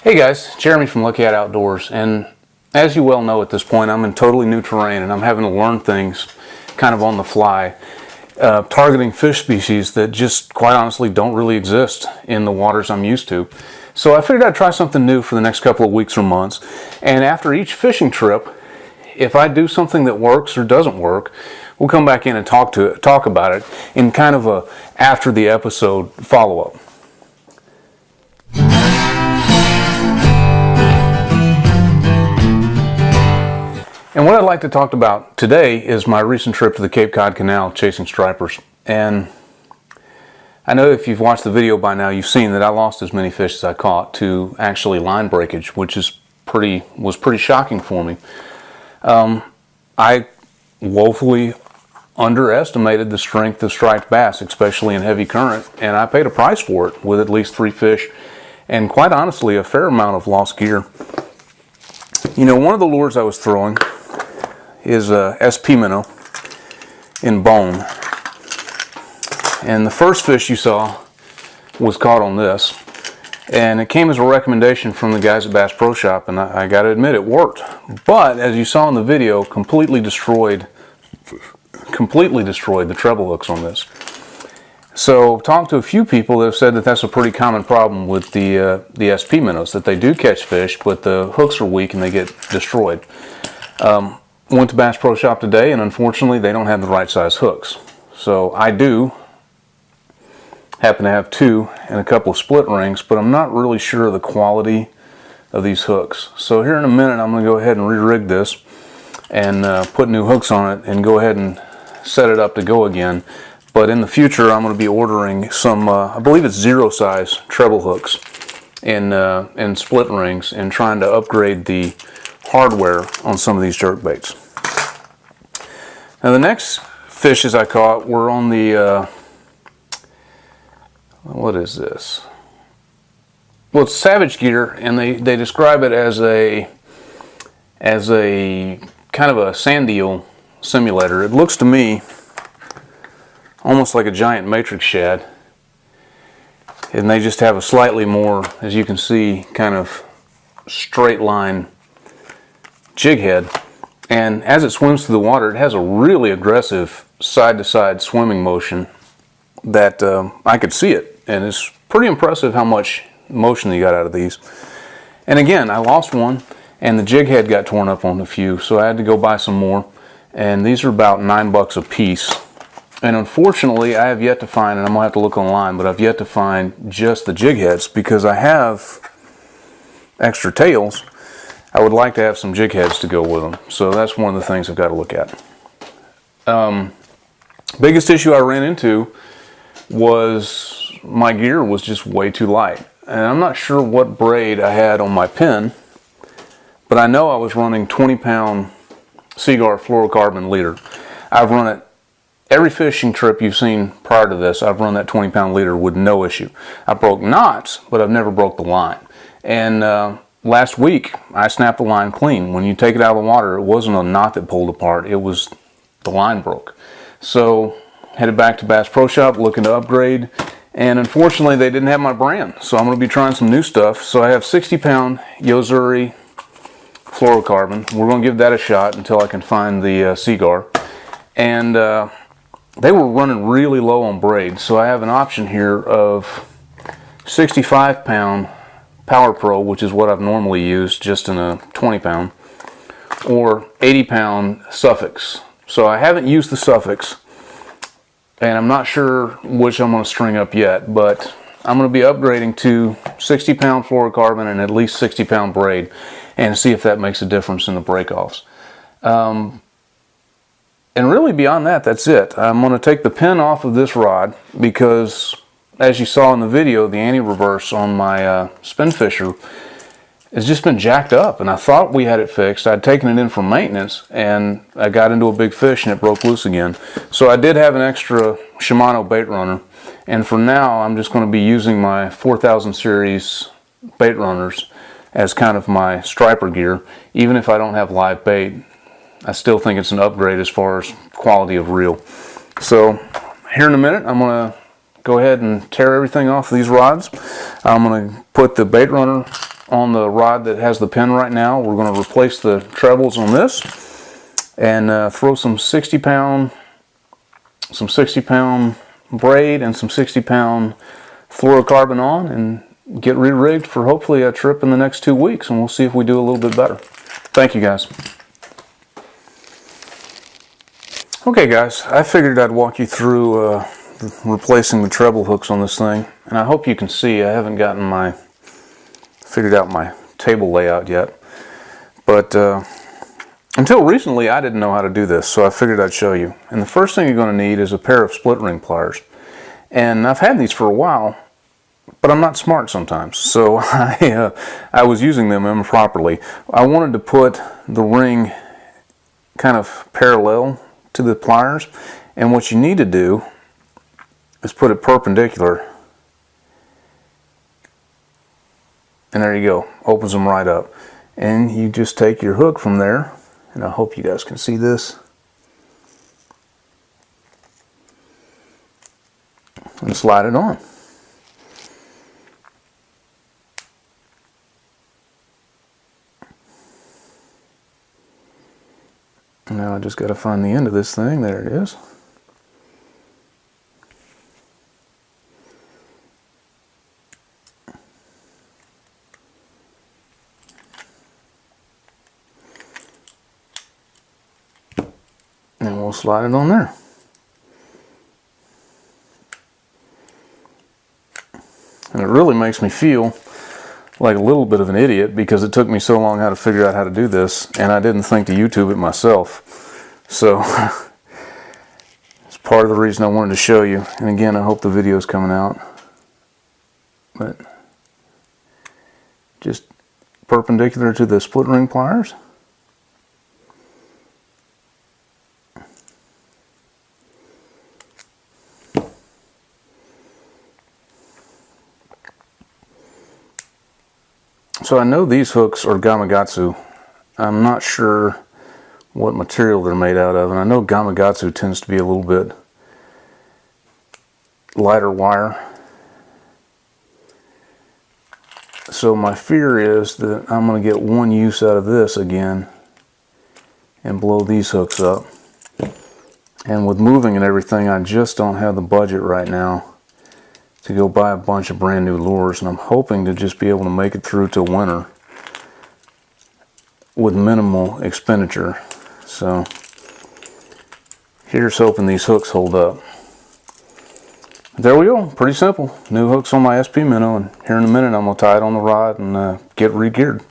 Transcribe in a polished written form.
Hey guys, Jeremy from Lucky Hat Outdoors, and as you well know at this point, I'm in totally new terrain and I'm having to learn things kind of on the fly, targeting fish species that just quite honestly don't really exist in the waters I'm used to. So I figured I'd try something new for the next couple of weeks or months, and after each fishing trip, if I do something that works or doesn't work, we'll come back in and talk about it in kind of a after the episode follow-up. And what I'd like to talk about today is my recent trip to the Cod Canal chasing stripers. And I know if you've watched the video by now, you've seen that I lost as many fish as I caught to actually line breakage, which was pretty shocking for me. I woefully underestimated the strength of striped bass, especially in heavy current, and I paid a price for it with at least 3 fish and quite honestly a fair amount of lost gear. You know, one of the lures I was throwing is a SP minnow in bone, and the first fish you saw was caught on this, and it came as a recommendation from the guys at Bass Pro Shop, and I got to admit it worked. But as you saw in the video, completely destroyed the treble hooks on this. So talked to a few people that have said that that's a pretty common problem with the SP minnows, that they do catch fish but the hooks are weak and they get destroyed. Went to Bass Pro Shop today, and unfortunately they don't have the right size hooks. So I do happen to have 2 and a couple of split rings, but I'm not really sure of the quality of these hooks. So here in a minute I'm going to go ahead and re-rig this and put new hooks on it and go ahead and set it up to go again. But in the future I'm going to be ordering some, I believe it's 0 size treble hooks in split rings, and trying to upgrade the hardware on some of these jerk baits. Now the next fishes I caught were on the, what is this? Well, it's Savage Gear, and they describe it as a kind of a sand eel simulator. It looks to me almost like a giant matrix shad, and they just have a slightly more, as you can see, kind of straight line jig head, and as it swims through the water it has a really aggressive side to side swimming motion that I could see it, and it's pretty impressive how much motion you got out of these. And again, I lost one and the jig head got torn up on a few, so I had to go buy some more, and these are about $9 a piece. And unfortunately I have yet to find, and I'm gonna have to look online, but I've yet to find just the jig heads, because I have extra tails. I would like to have some jig heads to go with them, so that's one of the things I've got to look at. Biggest issue I ran into was my gear was just way too light, and I'm not sure what braid I had on my pin, but I know I was running 20-pound Seaguar fluorocarbon leader. I've run it every fishing trip you've seen prior to this. I've run that 20-pound leader with no issue. I broke knots, but I've never broke the line. And last week I snapped the line clean. When you take it out of the water, it wasn't a knot that pulled apart, it was the line broke. So headed back to Bass Pro Shop looking to upgrade, and unfortunately they didn't have my brand, so I'm going to be trying some new stuff. So I have 60-pound Yozuri fluorocarbon. We're going to give that a shot until I can find the Seaguar. And they were running really low on braid, so I have an option here of 65-pound Power Pro, which is what I've normally used just in a 20-pound, or 80-pound Suffolks. So I haven't used the Suffolks, and I'm not sure which I'm going to string up yet, but I'm going to be upgrading to 60-pound fluorocarbon and at least 60-pound braid, and see if that makes a difference in the breakoffs. And really beyond that, that's it. I'm going to take the pin off of this rod because, as you saw in the video, the anti-reverse on my spin fisher has just been jacked up, and I thought we had it fixed. I'd taken it in for maintenance, and I got into a big fish and it broke loose again. So I did have an extra Shimano bait runner, and for now I'm just going to be using my 4000 series bait runners as kind of my striper gear. Even if I don't have live bait, I still think it's an upgrade as far as quality of reel. So here in a minute I'm going to go ahead and tear everything off these rods. I'm going to put the bait runner on the rod that has the pin right now. We're going to replace the trebles on this and throw some 60-pound braid and some 60-pound fluorocarbon on and get re-rigged for hopefully a trip in the next 2 weeks, and we'll see if we do a little bit better. Thank you, guys. Okay, guys, I figured I'd walk you through replacing the treble hooks on this thing, and I hope you can see I haven't gotten figured out my table layout yet, but until recently I didn't know how to do this, so I figured I'd show you. And the first thing you're going to need is a pair of split ring pliers, and I've had these for a while, but I'm not smart sometimes, so I was using them improperly. I wanted to put the ring kind of parallel to the pliers, and what you need to do is put it perpendicular, and there you go, opens them right up. And you just take your hook from there, and I hope you guys can see this, and slide it on. Now I just got to find the end of this thing. There it is. And we'll slide it on there. And it really makes me feel like a little bit of an idiot because it took me so long how to figure out how to do this, and I didn't think to YouTube it myself. So it's part of the reason I wanted to show you. And again, I hope the video is coming out. But just perpendicular to the split ring pliers. So I know these hooks are Gamakatsu. I'm not sure what material they're made out of, and I know Gamakatsu tends to be a little bit lighter wire. So my fear is that I'm going to get one use out of this again and blow these hooks up. And with moving and everything, I just don't have the budget right now to go buy a bunch of brand new lures, and I'm hoping to just be able to make it through till winter with minimal expenditure. So here's hoping these hooks hold up. There we go, pretty simple. New hooks on my SP minnow, and here in a minute I'm going to tie it on the rod and get re-geared.